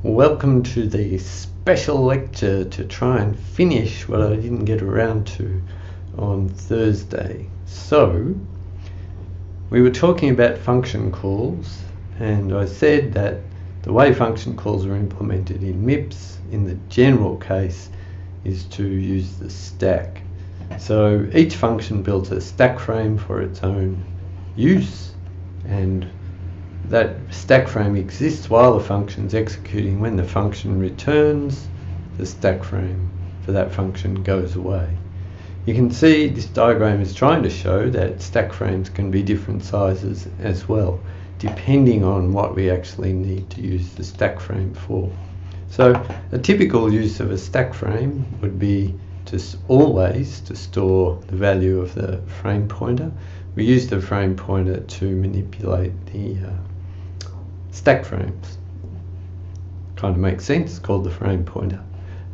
Welcome to the special lecture to try and finish what I didn't get around to on Thursday. So, we were talking about function calls, and I said that the way function calls are implemented in MIPS, in the general case, is to use the stack. So each function builds a stack frame for its own use, and that stack frame exists while the function is executing. When the function returns, the stack frame for that function goes away. You can see this diagram is trying to show that stack frames can be different sizes as well, depending on what we actually need to use the stack frame for. So a typical use of a stack frame would be always to store the value of the frame pointer. We use the frame pointer to manipulate the stack frames. Kind of makes sense, it's called the frame pointer.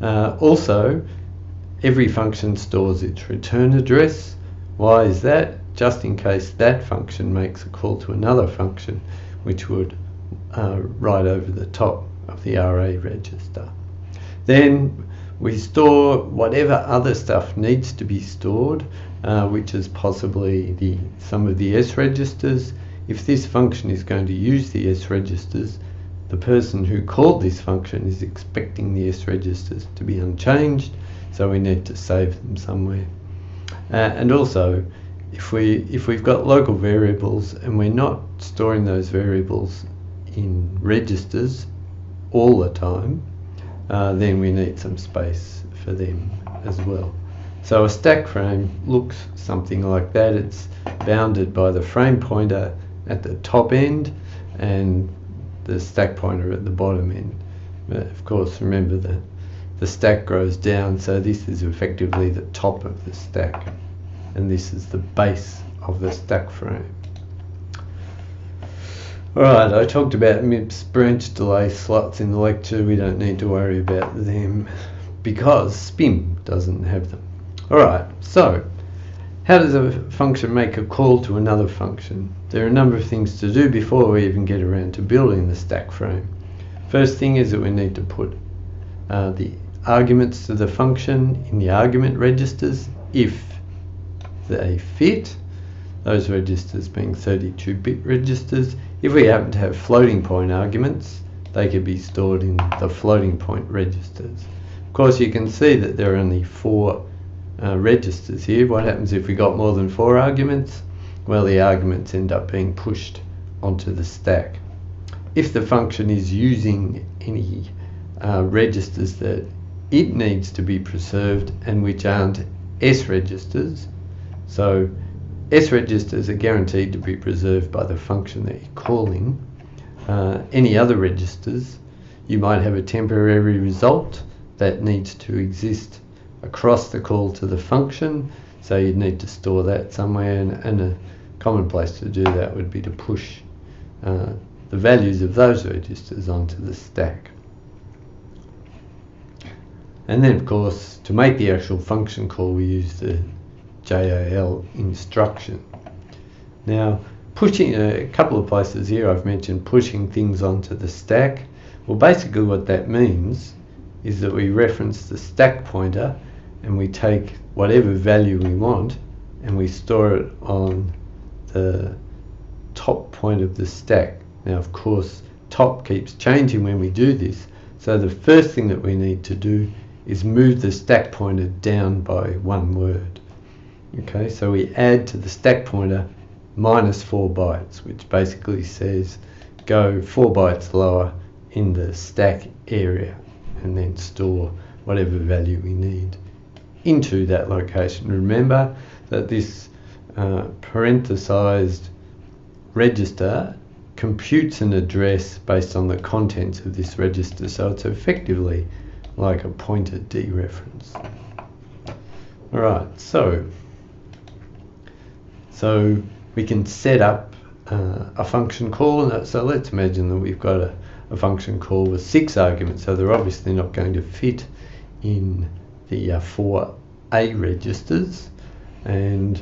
Also, every function stores its return address. Why is that? Just in case that function makes a call to another function, which would write over the top of the array register. Then we store whatever other stuff needs to be stored, which is possibly some of the S registers. If this function is going to use the S registers, the person who called this function is expecting the S registers to be unchanged, so we need to save them somewhere. And also, if we've got local variables and we're not storing those variables in registers all the time, then we need some space for them as well. So a stack frame looks something like that. It's bounded by the frame pointer at the top end and the stack pointer at the bottom end. But of course, remember that the stack grows down, so this is effectively the top of the stack, and this is the base of the stack frame. Alright, I talked about MIPS branch delay slots in the lecture. We don't need to worry about them because SPIM doesn't have them. Alright, so how does a function make a call to another function? There are a number of things to do before we even get around to building the stack frame. First thing is that we need to put the arguments to the function in the argument registers if they fit, those registers being 32-bit registers. If we happen to have floating point arguments, they could be stored in the floating point registers. Of course, you can see that there are only 4 registers here. What happens if we got more than 4 arguments? Well, the arguments end up being pushed onto the stack. If the function is using any registers that it needs to be preserved and which aren't S registers, so S registers are guaranteed to be preserved by the function that you're calling. Any other registers, you might have a temporary result that needs to exist across the call to the function, so you'd need to store that somewhere, and a common place to do that would be to push the values of those registers onto the stack. And then of course, to make the actual function call, we use the JAL instruction. Now, pushing a couple of places here I've mentioned pushing things onto the stack. Well, basically what that means is that we reference the stack pointer and we take whatever value we want and we store it on the top point of the stack. Now, of course, top keeps changing when we do this, so the first thing that we need to do is move the stack pointer down by 1 word. Okay, so we add to the stack pointer -4 bytes, which basically says go 4 bytes lower in the stack area and then store whatever value we need into that location. Remember that this parenthesized register computes an address based on the contents of this register, so it's effectively like a pointer dereference. Alright, so we can set up a function call. So let's imagine that we've got a function call with 6 arguments, so they're obviously not going to fit in the 4 A registers, and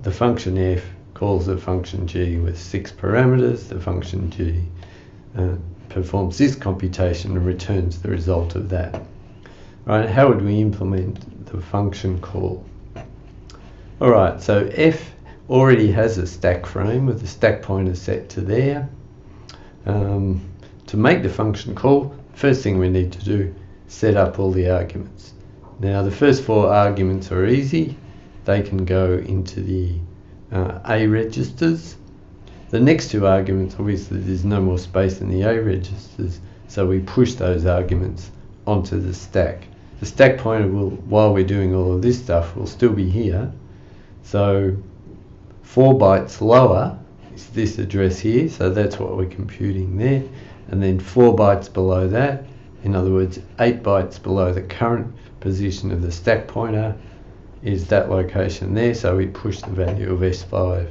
the function f calls the function g with 6 parameters. The function g performs this computation and returns the result of that. Right, how would we implement the function call? Alright, so f already has a stack frame with the stack pointer set to there. To make the function call, first thing we need to do is set up all the arguments. Now the first 4 arguments are easy. They can go into the A registers. The next 2 arguments, obviously there's no more space in the A registers, so we push those arguments onto the stack. The stack pointer will, while we're doing all of this stuff, will still be here. So 4 bytes lower is this address here, so that's what we're computing there. And then 4 bytes below that, in other words 8 bytes below the current position of the stack pointer, is that location there, so we push the value of S5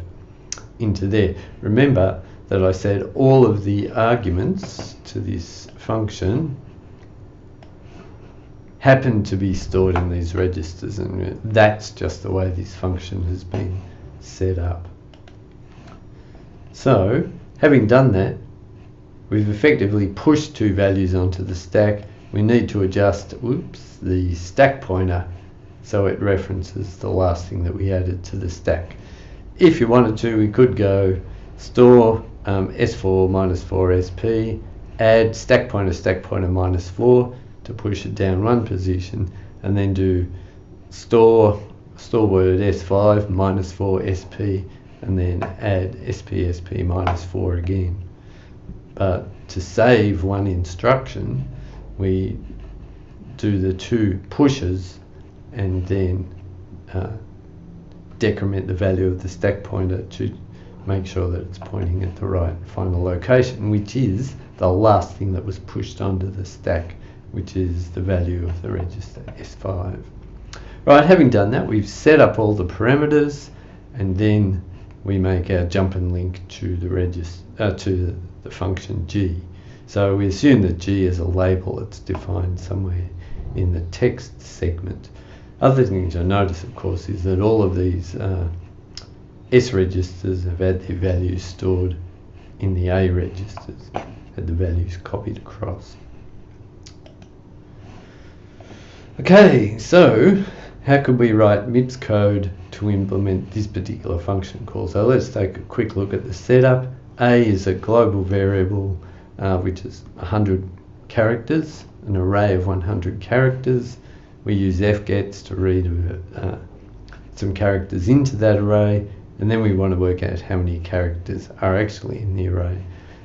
into there. Remember that I said all of the arguments to this function happen to be stored in these registers, and that's just the way this function has been set up. So having done that, we've effectively pushed 2 values onto the stack. We need to adjust the stack pointer so it references the last thing that we added to the stack. If you wanted to, we could go store S4 minus 4 SP, add stack pointer minus 4 to push it down 1 position, and then do store word S5 minus 4 SP, and then add SP minus 4 again. But to save 1 instruction, we do the 2 pushes and then decrement the value of the stack pointer to make sure that it's pointing at the right final location, which is the last thing that was pushed onto the stack, which is the value of the register S5. Right, having done that, we've set up all the parameters, and then we make our jump and link to the register to the function G. So we assume that G is a label that's defined somewhere in the text segment. Other things you'll notice, of course, is that all of these S registers have had their values stored in the A registers, had the values copied across. Okay, so how could we write MIPS code to implement this particular function call? So let's take a quick look at the setup. A is a global variable which is 100 characters, an array of 100 characters. We use fgets to read some characters into that array, and then we want to work out how many characters are actually in the array.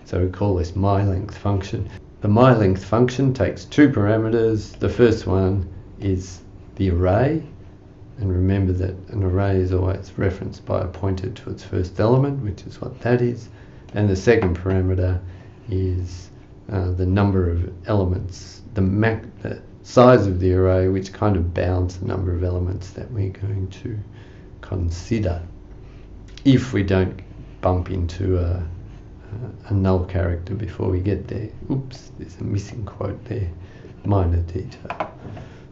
So we call this myLength function. The myLength function takes 2 parameters. The first one is the array, and remember that an array is always referenced by a pointer to its first element, which is what that is. And the second parameter is the number of elements, the size of the array, which kind of bounds the number of elements that we're going to consider if we don't bump into a null character before we get there. Oops, there's a missing quote there, minor detail.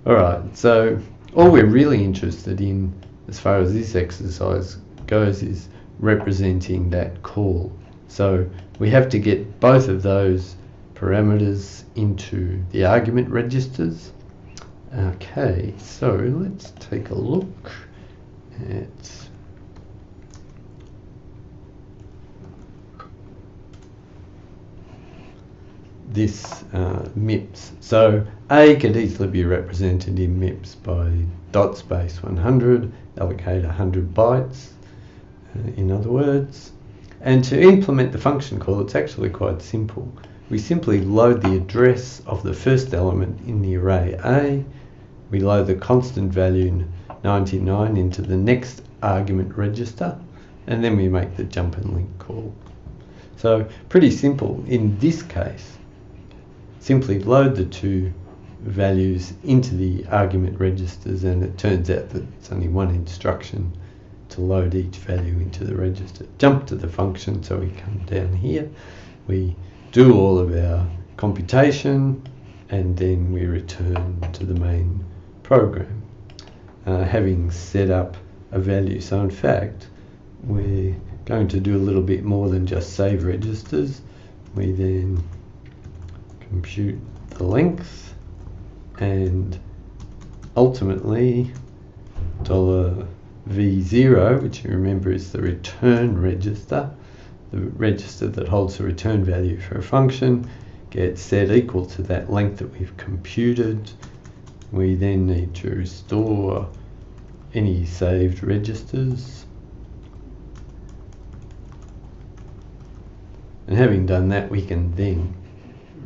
Alright, so all we're really interested in as far as this exercise goes is representing that call. So we have to get both of those parameters into the argument registers. Okay, so let's take a look at this MIPS. So A could easily be represented in MIPS by dot space 100, allocate 100 bytes, in other words. And to implement the function call, it's actually quite simple. We simply load the address of the first element in the array A, we load the constant value 99 into the next argument register, and then we make the jump and link call. So pretty simple in this case. Simply load the 2 values into the argument registers, and it turns out that it's only 1 instruction to load each value into the register. Jump to the function, so we come down here, we do all of our computation, and then we return to the main program, having set up a value. So in fact, we're going to do a little bit more than just save registers. We then compute the length, and ultimately $V0, which you remember is the return register, the register that holds the return value for a function, gets set equal to that length that we've computed. We then need to restore any saved registers, and having done that, we can then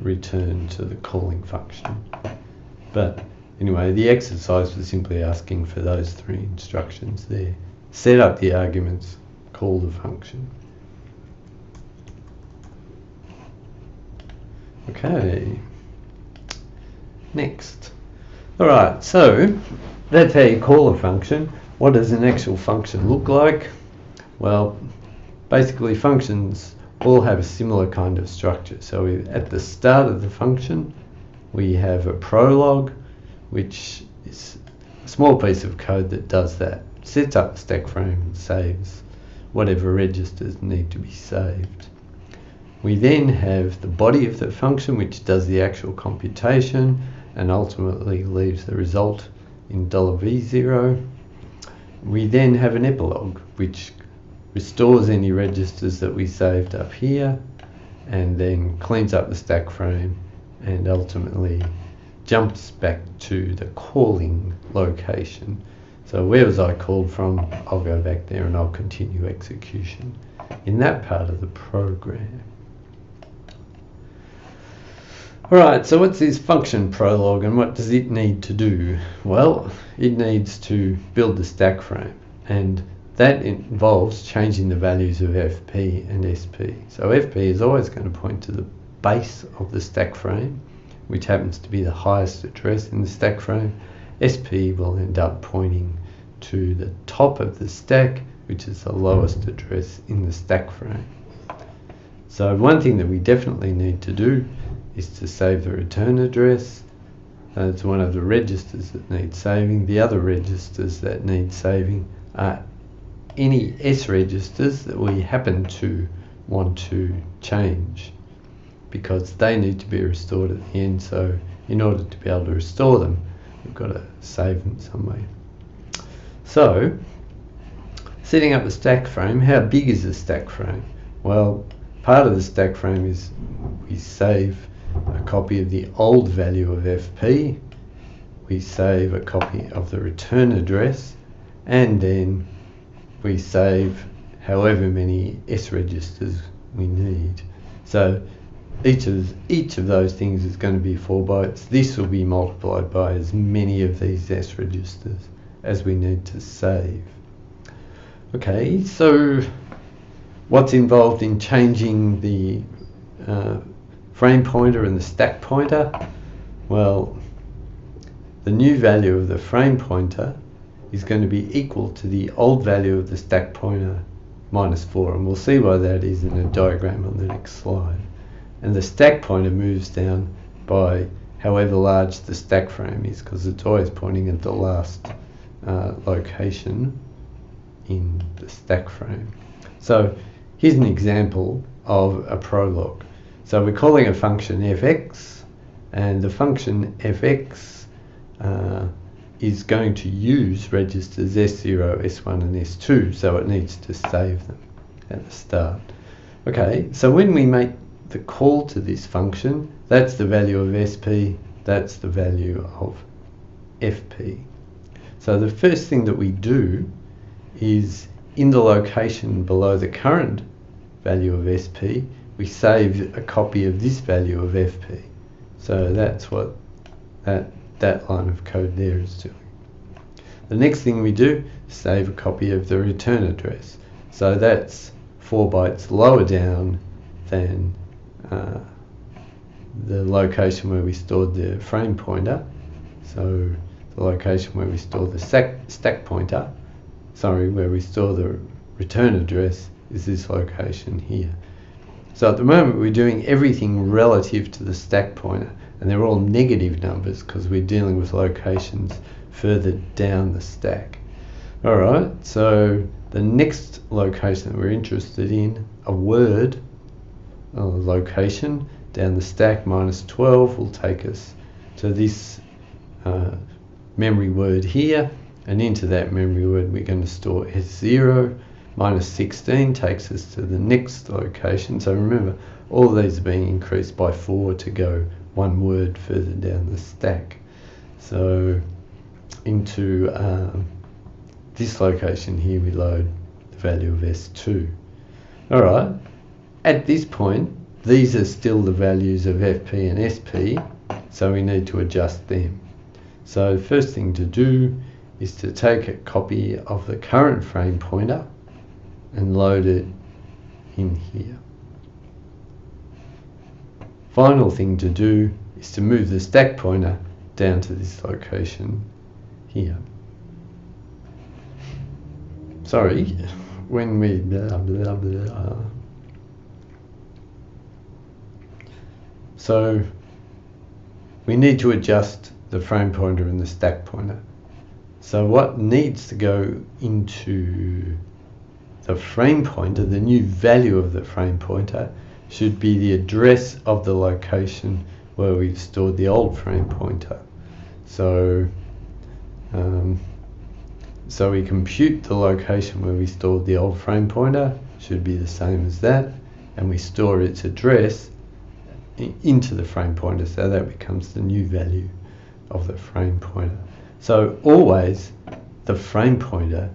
return to the calling function. But anyway, the exercise was simply asking for those three instructions there. Set up the arguments, call the function. Okay, next. Alright, so that's how you call a function. What does an actual function look like? Well, basically functions all have a similar kind of structure. So at the start of the function, we have a prologue, which is a small piece of code that does that. Sets up the stack frame and saves whatever registers need to be saved. We then have the body of the function, which does the actual computation and ultimately leaves the result in $V0. We then have an epilogue, which restores any registers that we saved up here and then cleans up the stack frame and ultimately jumps back to the calling location. So where was I called from? I'll go back there and I'll continue execution in that part of the program. Alright, so what's this function prologue and what does it need to do? Well, it needs to build the stack frame, and that involves changing the values of FP and SP. So FP is always going to point to the base of the stack frame, which happens to be the highest address in the stack frame. SP will end up pointing to the top of the stack, which is the lowest address in the stack frame. So one thing that we definitely need to do is to save the return address. It's one of the registers that needs saving. The other registers that need saving are any S registers that we happen to want to change, because they need to be restored at the end. So in order to be able to restore them, we've got to save them some way. So setting up the stack frame, how big is the stack frame? Well, part of the stack frame is we save a copy of the old value of FP, we save a copy of the return address, and then we save however many S registers we need. So each of those things is going to be 4 bytes. This will be multiplied by as many of these S registers as we need to save. Okay, so what's involved in changing the frame pointer and the stack pointer? Well, the new value of the frame pointer is going to be equal to the old value of the stack pointer minus 4, and we'll see why that is in a diagram on the next slide. And the stack pointer moves down by however large the stack frame is, because it's always pointing at the last location in the stack frame. So here's an example of a prologue. So we're calling a function fx, and the function fx is going to use registers S0, S1 and S2, so it needs to save them at the start. Okay, so when we make the call to this function, that's the value of SP, that's the value of FP. So the first thing that we do is, in the location below the current value of SP, we save a copy of this value of FP. So that's what that line of code there is doing. The next thing we do is save a copy of the return address. So that's 4 bytes lower down than the location where we stored the frame pointer. So the location where we store the stack pointer, where we store the return address, is this location here. So at the moment we're doing everything relative to the stack pointer, and they're all negative numbers because we're dealing with locations further down the stack. Alright, so the next location that we're interested in, a word location, down the stack. Minus 12 will take us to this memory word here, and into that memory word we're going to store S0. Minus 16 takes us to the next location. So remember, all of these are being increased by 4 to go one word further down the stack. So into this location here we load the value of S2. Alright, at this point these are still the values of FP and SP, so we need to adjust them. So the first thing to do is to take a copy of the current frame pointer and load it in here. Final thing to do is to move the stack pointer down to this location here. Sorry, when we blah blah blah. So we need to adjust the frame pointer and the stack pointer. So what needs to go into the frame pointer, the new value of the frame pointer, should be the address of the location where we've stored the old frame pointer. So so we compute the location where we stored the old frame pointer, should be the same as that, and we store its address into the frame pointer, so that becomes the new value of the frame pointer. So always the frame pointer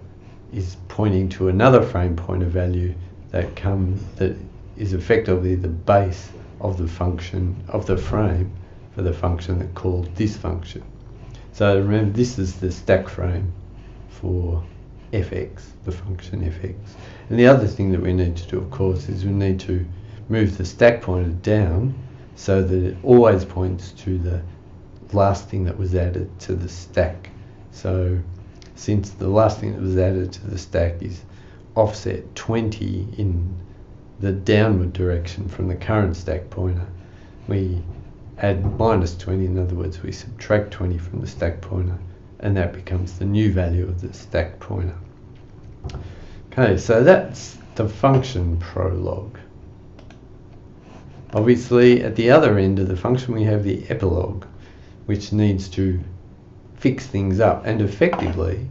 is pointing to another frame pointer value that is effectively the base of the function of the frame for the function that called this function. So remember, this is the stack frame for fx, the function fx. And the other thing that we need to do, of course, is we need to move the stack pointer down so that it always points to the last thing that was added to the stack. So since the last thing that was added to the stack is offset 20 in the downward direction from the current stack pointer, we add minus 20, in other words we subtract 20 from the stack pointer, and that becomes the new value of the stack pointer. Okay, so that's the function prologue. Obviously at the other end of the function we have the epilogue, which needs to fix things up, and effectively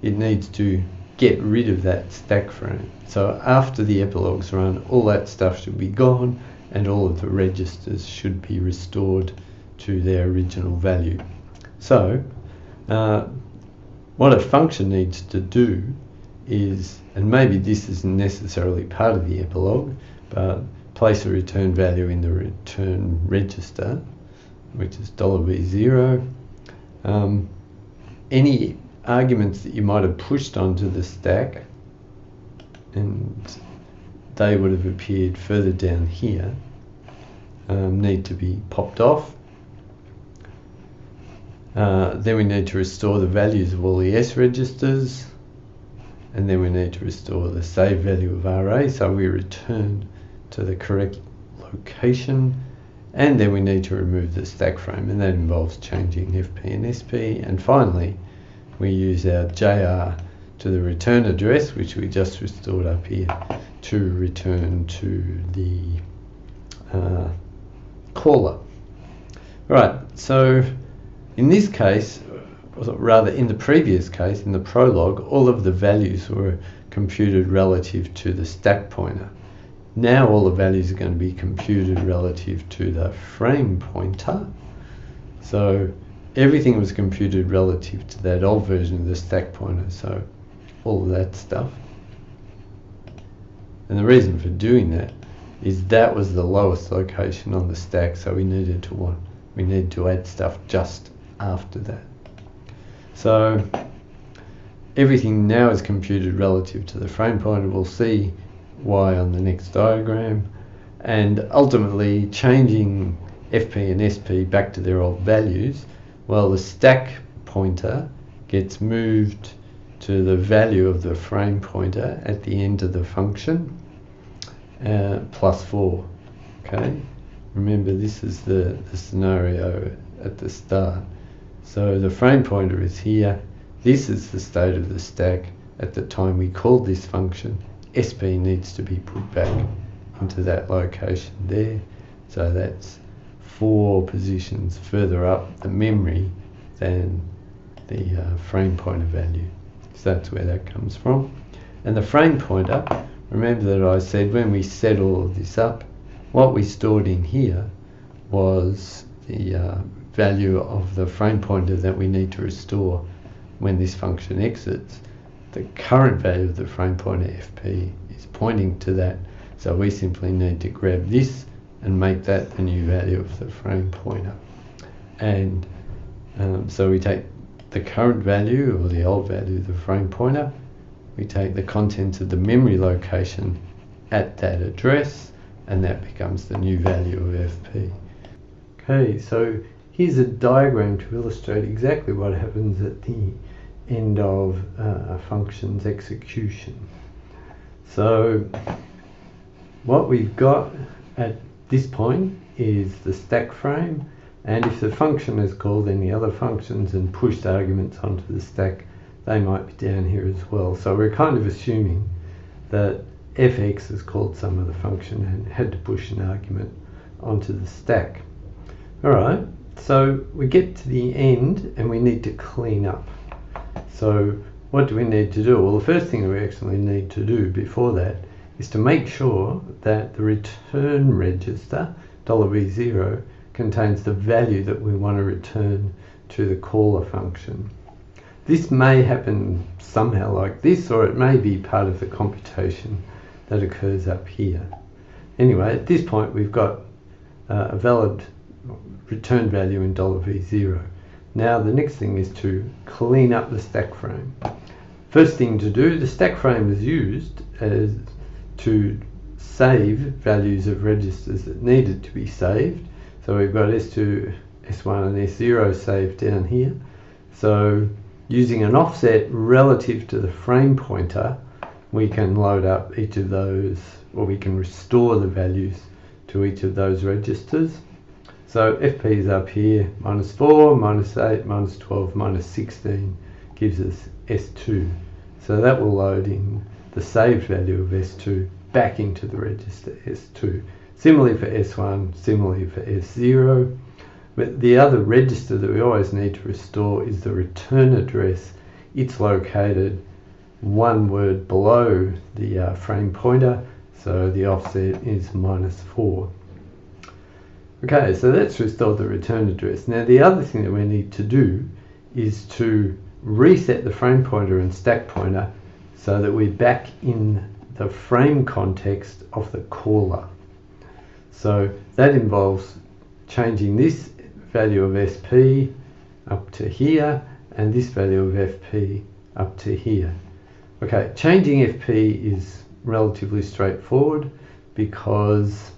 it needs to get rid of that stack frame. So after the epilogues run, all that stuff should be gone and all of the registers should be restored to their original value. So what a function needs to do is, and maybe this isn't necessarily part of the epilogue, but place a return value in the return register, which is $v0. Any arguments that you might have pushed onto the stack, and they would have appeared further down here, need to be popped off. Then we need to restore the values of all the S registers, and then we need to restore the save value of RA, so we return to the correct location, and then we need to remove the stack frame, and that involves changing FP and SP, and finally we use our JR to the return address, which we just restored up here, to return to the caller. Right, so in this case, or rather in the previous case, in the prologue, all of the values were computed relative to the stack pointer. Now all the values are going to be computed relative to the frame pointer. So everything was computed relative to that old version of the stack pointer, so all of that stuff. And the reason for doing that is that was the lowest location on the stack, so we needed to add stuff just after that. So everything now is computed relative to the frame pointer. We'll see why on the next diagram, and ultimately changing FP and SP back to their old values. Well, the stack pointer gets moved to the value of the frame pointer at the end of the function, +4. Okay, remember this is the scenario at the start. So the frame pointer is here. This is the state of the stack at the time we called this function. SP needs to be put back into that location there. So that's 4 positions further up the memory than the frame pointer value. So that's where that comes from. And the frame pointer, remember that I said when we set all of this up, what we stored in here was the value of the frame pointer that we need to restore when this function exits. The current value of the frame pointer fp is pointing to that, so we simply need to grab this and make that the new value of the frame pointer. And so we take the current value or the old value of the frame pointer, we take the contents of the memory location at that address, and that becomes the new value of fp. Okay, so here's a diagram to illustrate exactly what happens at the end of a function's execution. So what we've got at this point is the stack frame, and if the function has called any other functions and pushed arguments onto the stack, they might be down here as well. So we're kind of assuming that fx has called some other function and had to push an argument onto the stack. Alright, so we get to the end and we need to clean up. So what do we need to do? Well, the first thing that we actually need to do before that is to make sure that the return register, $v0, contains the value that we want to return to the caller function. This may happen somehow like this, or it may be part of the computation that occurs up here. Anyway, at this point we've got a valid return value in $v0. Now the next thing is to clean up the stack frame. First thing to do, the stack frame is used as to save values of registers that needed to be saved. So we've got S2, S1 and S0 saved down here. So using an offset relative to the frame pointer, we can load up each of those, or we can restore the values to each of those registers. So fp is up here, -4, -8, -12, -16 gives us S2. So that will load in the saved value of S2 back into the register S2. Similarly for S1, similarly for S0. But the other register that we always need to restore is the return address. It's located one word below the frame pointer, so the offset is -4. Okay, so let's restore the return address. Now the other thing that we need to do is to reset the frame pointer and stack pointer so that we're back in the frame context of the caller. So that involves changing this value of SP up to here and this value of FP up to here. Okay, changing FP is relatively straightforward because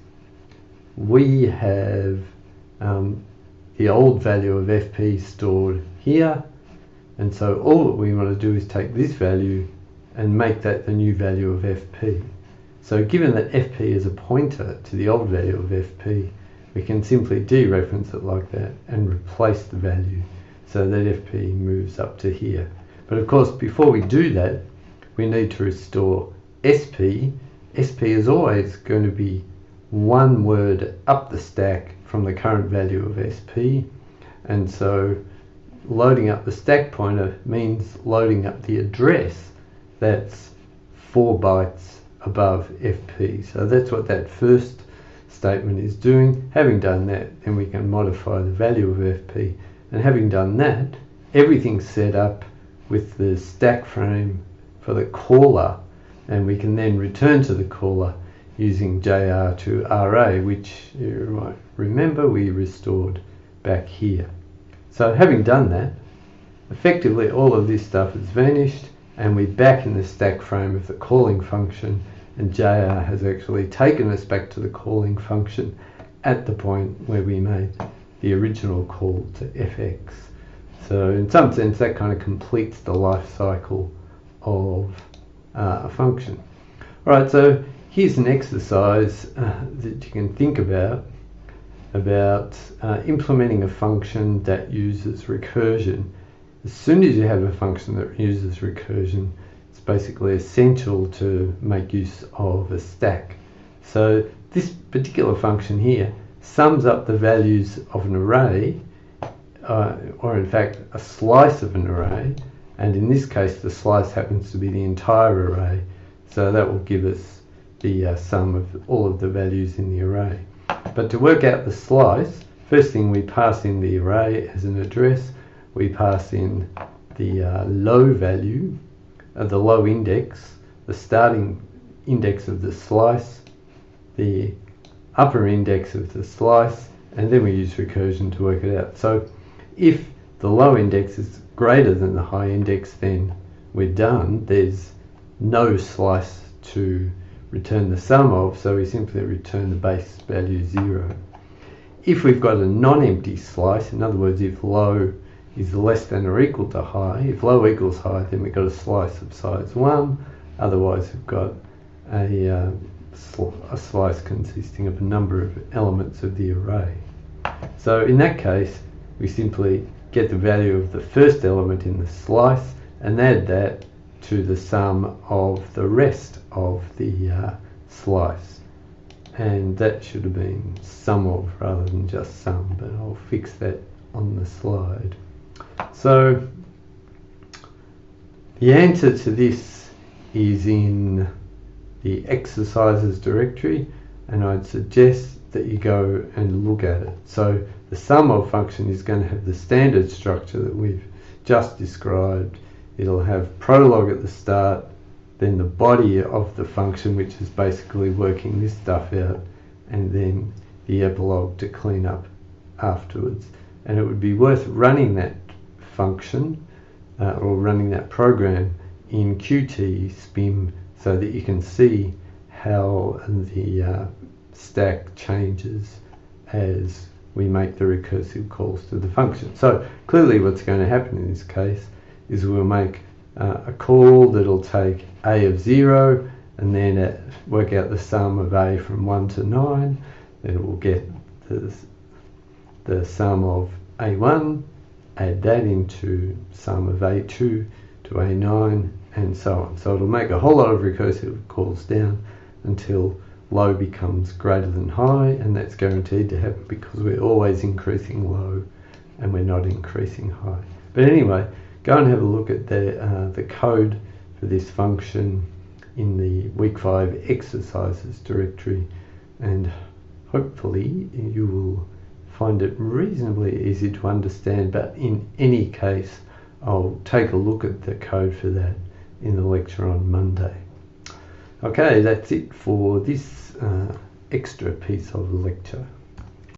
we have the old value of FP stored here, and so all that we want to do is take this value and make that the new value of FP. So given that FP is a pointer to the old value of FP, we can simply dereference it like that and replace the value so that FP moves up to here. But of course, before we do that, we need to restore SP. SP is always going to be one word up the stack from the current value of SP, and so loading up the stack pointer means loading up the address that's 4 bytes above FP. So that's what that first statement is doing. Having done that, then we can modify the value of FP, and having done that, everything's set up with the stack frame for the caller, and we can then return to the caller using JR to RA, which you might remember we restored back here. So having done that, effectively all of this stuff has vanished and we're back in the stack frame of the calling function, and JR has actually taken us back to the calling function at the point where we made the original call to fx. So in some sense that kind of completes the life cycle of a function. Alright, so here's an exercise that you can think about implementing a function that uses recursion. As soon as you have a function that uses recursion, it's basically essential to make use of a stack. So this particular function here sums up the values of an array, or in fact a slice of an array, and in this case the slice happens to be the entire array, so that will give us the sum of all of the values in the array. But to work out the slice, first thing we pass in the array as an address, we pass in the low value, the low index, the starting index of the slice, the upper index of the slice, and then we use recursion to work it out. So if the low index is greater than the high index, then we're done. There's no slice to return the sum of, so we simply return the base value 0. If we've got a non-empty slice, in other words, if low is less than or equal to high, if low equals high, then we've got a slice of size 1, otherwise we've got a slice consisting of a number of elements of the array. So in that case, we simply get the value of the first element in the slice and add that to the sum of the rest of the slice, and that should have been sum of rather than just sum, but I'll fix that on the slide. So the answer to this is in the exercises directory, and I'd suggest that you go and look at it. So the sum of function is going to have the standard structure that we've just described. It'll have prologue at the start, then the body of the function, which is basically working this stuff out, and then the epilogue to clean up afterwards. And it would be worth running that function or running that program in Qt SPIM so that you can see how the stack changes as we make the recursive calls to the function. So clearly what's going to happen in this case is we'll make a call that'll take a of 0 and then work out the sum of a from 1 to 9. Then it will get the sum of a1, add that into sum of a2 to a9, and so on. So it'll make a whole lot of recursive calls down until low becomes greater than high, and that's guaranteed to happen because we're always increasing low and we're not increasing high. But anyway, go and have a look at the code for this function in the week 5 exercises directory, and hopefully you will find it reasonably easy to understand. But in any case, I'll take a look at the code for that in the lecture on Monday. Okay, that's it for this extra piece of the lecture.